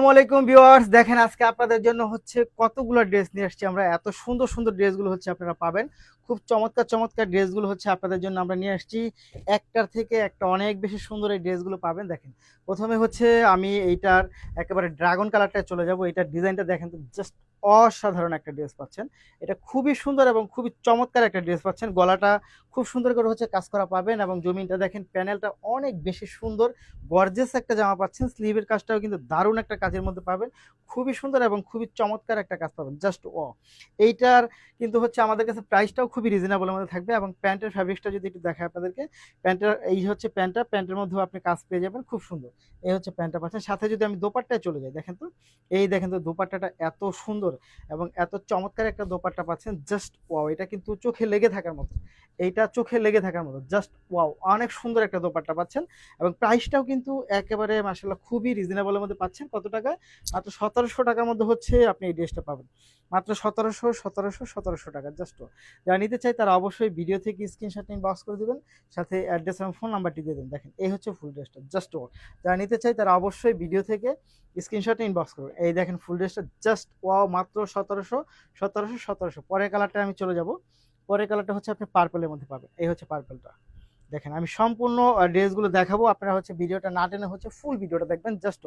আসসালামু আলাইকুম ভিউয়ার্স, দেখেন আজকে আপনাদের জন্য হচ্ছে কতগুলো ড্রেস নিয়ে আসছি আমরা। এত সুন্দর সুন্দর ড্রেসগুলো হচ্ছে আপনারা পাবেন। খুব চমৎকার চমৎকার ড্রেসগুলো হচ্ছে আপনাদের জন্য আমরা নিয়ে আসছি। একটার থেকে একটা অনেক বেশি সুন্দর এই ড্রেসগুলো পাবেন। দেখেন প্রথমে হচ্ছে আমি এইটার একেবারে ড্রাগন কালারটায় চলে যাব। এইটার ডিজাইনটা দেখেন তো, জাস্ট অসাধারণ একটা ড্রেস পাচ্ছেন। এটা খুবই সুন্দর এবং খুবই চমৎকার একটা ড্রেস পাচ্ছেন। গলাটা খুব সুন্দর করে হচ্ছে কাজ করা পাবেন এবং জমিনটা দেখেন, প্যানেলটা অনেক বেশি সুন্দর। গর্জিয়াস একটা জামা পাচ্ছেন। স্লিভের কাজটাও কিন্তু দারুণ একটা কাজের মধ্যে পাবেন। খুবই সুন্দর এবং খুবই চমৎকার একটা কাজ পাবেন। জাস্ট এইটার কিন্তু হচ্ছে আমাদের কাছে প্রাইসটাও খুবই রিজনেবলের মধ্যে থাকবে। এবং প্যান্টের ফ্যাব্রিক্সটা যদি একটু দেখায় আপনাদেরকে, প্যান্টের এই হচ্ছে প্যান্টটা, প্যান্টের মধ্যেও আপনি কাজ পেয়ে যাবেন খুব সুন্দর। এই হচ্ছে প্যান্টটা পাচ্ছেন। সাথে যদি আমি দোপাট্টায় চলে যাই, দেখেন তো, এই দেখেন তো দোপাট্টাটা এত সুন্দর এবং এত চমৎকার একটা দোপাট্টা পাচ্ছেন। জাস্ট ওয়াও, এটা কিন্তু চোখে লেগে থাকার মতো। এইটা চোখে লেগে থাকার মতো, জাস্ট ওয়াও, অনেক সুন্দর একটা দোপাট্টা পাচ্ছেন। এবং প্রাইসটাও কিন্তু একেবারে মাশাআল্লাহ খুবই রিজনেবলের মধ্যে পাচ্ছেন। কত টাকায়? মাত্র ১৭০০ টাকার মধ্যে হচ্ছে আপনি এই ড্রেসটা পাবেন। মাত্র ১৭০০ টাকা। জাস্ট যারা নিতে চাই তারা অবশ্যই ভিডিও থেকে স্ক্রিনশট নিয়ে বক্স করে দিবেন, সাথে অ্যাড্রেস এবং ফোন নাম্বারটি দিয়ে দেবেন। দেখেন এই হচ্ছে ফুল ড্রেসটা। জাস্ট যারা নিতে চাই তারা অবশ্যই ভিডিও থেকে স্ক্রিনশট ইনবক্স করবেন। এই দেখেন ফুল ড্রেসটা, জাস্ট ওয়াও, মাত্র ১৭০০। পরের কালারটা আমি চলে যাব। পরের কালারটা হচ্ছে আপনি পার্পলের মধ্যে পাবেন। এই হচ্ছে পার্পলটা। দেখেন আমি সম্পূর্ণ ড্রেসগুলো দেখাবো, আপনারা হচ্ছে ভিডিওটা না টেনে হচ্ছে ফুল ভিডিওটা দেখবেন। জাস্ট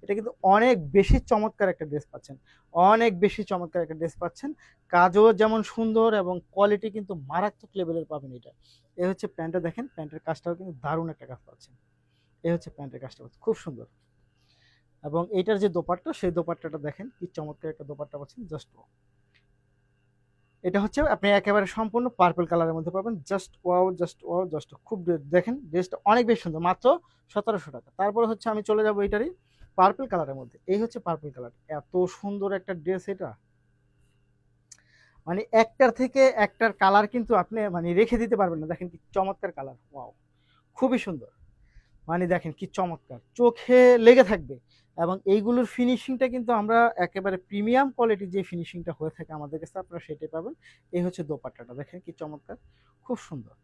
এটা কিন্তু অনেক বেশি চমৎকার একটা ড্রেস পাচ্ছেন। অনেক বেশি চমৎকার একটা ড্রেস পাচ্ছেন। কাজও যেমন সুন্দর এবং কোয়ালিটি কিন্তু মারাত্মক লেভেলের পাবেন এটা। এই হচ্ছে প্যান্টটা, দেখেন প্যান্টের কাজটাও কিন্তু দারুণ একটা কাজ পাচ্ছেন। এই হচ্ছে প্যান্টের কাজটা খুব সুন্দর। এবং এইটার যে দোপাট্টা, সেই দোপাট্টাটা দেখেন কি চমৎকার একটা দোপাট্টা পাচ্ছেন। জাস্ট এটা হচ্ছে আপনি একেবারে সম্পূর্ণ পার্পল কালারের মধ্যে পাবেন। Just wow, just wow, just খুব দেখেন ড্রেসটা অনেক বেশি সুন্দর। মাত্র ১৭০০ টাকা। তারপরে হচ্ছে আমি চলে যাবো এটারই পার্পল কালারের মধ্যে। এই হচ্ছে পার্পল কালার, এত সুন্দর একটা ড্রেস এটা। মানে একটার থেকে একটার কালার কিন্তু আপনি মানে রেখে দিতে পারবেন না। দেখেন কি চমৎকার কালার, ওয়াও, খুবই সুন্দর। মানে দেখেন কি চমৎকার, চোখে লেগে থাকবে। এবং এইগুলোর ফিনিশিংটা কিন্তু আমরা একেবারে প্রিমিয়াম কোয়ালিটির যে ফিনিশিংটা হয়ে থাকে আমাদের কাছে, আপনারা সেটাই পাবেন। এই হচ্ছে দোপাট্টাটা, দেখেন কি চমৎকার, খুব সুন্দর।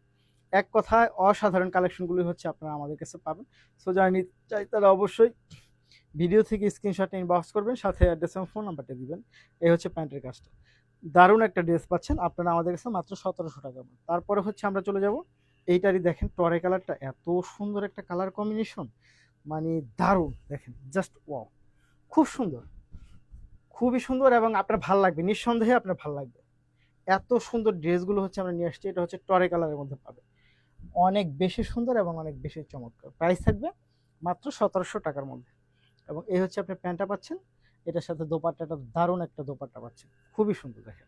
এক কথায় অসাধারণ কালেকশনগুলি হচ্ছে আপনারা আমাদের কাছে পাবেন। সো যারা নিতে চাই তারা অবশ্যই ভিডিও থেকে স্ক্রিনশট ইনবক্স করবেন, সাথে অ্যাড্রেস এবং ফোন নাম্বারটা দিবেন। এই হচ্ছে প্যান্টের কাজটা। দারুণ একটা ড্রেস পাচ্ছেন আপনারা আমাদের কাছে মাত্র ১৭০০ টাকা। তারপরে হচ্ছে আমরা চলে যাব এইটারই, দেখেন টরে কালারটা, এত সুন্দর একটা কালার কম্বিনেশন, মানে দারুণ। দেখেন জাস্ট ওয়াও, খুব সুন্দর, খুবই সুন্দর এবং আপনার ভাল লাগবে, নিঃসন্দেহে আপনার ভাল লাগবে। এত সুন্দর ড্রেসগুলো হচ্ছে আমরা নিয়ে আসছি। এটা হচ্ছে টরে কালারের মধ্যে পাবে, অনেক বেশি সুন্দর এবং অনেক বেশি চমৎকার। প্রাইস থাকবে মাত্র ১৭০০ টাকার মধ্যে। এবং এই হচ্ছে আপনি প্যান্টটা পাচ্ছেন। এটার সাথে দোপাট্টাটা দারুণ একটা দোপাট্টা পাচ্ছেন, খুবই সুন্দর। দেখেন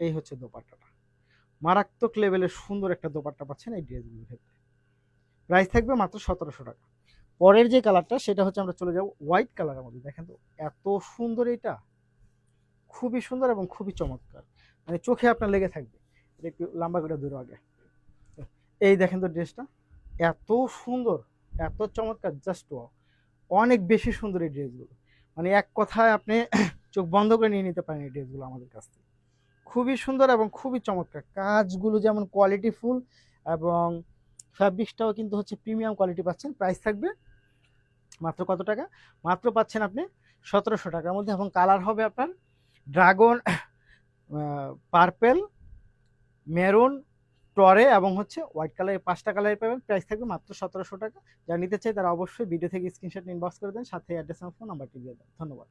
এই হচ্ছে দোপাট্টাটা, মারাত্মক লেভেলের সুন্দর একটা দোপাট্টা পাচ্ছেন এই ড্রেসগুলোর ক্ষেত্রে। প্রাইস থাকবে মাত্র ১৭০০ টাকা। পরের যে কালারটা সেটা হচ্ছে আমরা চলে যাব হোয়াইট কালারের মধ্যে। দেখেন তো এত সুন্দর এটা, খুবই সুন্দর এবং খুবই চমৎকার, মানে চোখে আপনার লেগে থাকবে। এটা একটু লম্বা করে ধরো আগে। এই দেখেন তো ড্রেসটা, এত সুন্দর, এত চমৎকার, জাস্ট অনেক বেশি সুন্দর এই ড্রেসগুলো। মানে এক কথায় আপনি চোখ বন্ধ করে নিয়ে নিতে পারেন এই ড্রেসগুলো আমাদের কাছ থেকে। খুবই সুন্দর এবং খুবই চমৎকার, কাজগুলো যেমন কোয়ালিটিফুল এবং ফ্যাব্রিক্সটাও কিন্তু হচ্ছে প্রিমিয়াম কোয়ালিটি পাচ্ছেন। প্রাইস থাকবে মাত্র কত টাকা? মাত্র পাচ্ছেন আপনি ১৭০০ টাকার মধ্যে। এবং কালার হবে আপনার ড্রাগন, পার্পেল, মেরুন, টরে এবং হচ্ছে হোয়াইট কালার, এই ৫টা কালারই পাবেন। প্রাইস থাকবে মাত্র ১৭০০ টাকা। যারা নিতে চাই তারা অবশ্যই ভিডিও থেকে স্ক্রিনশট ইনবক্স করে দেন, সাথে অ্যাড্রেস এবং ফোন নাম্বারটি দিয়ে দেন। ধন্যবাদ।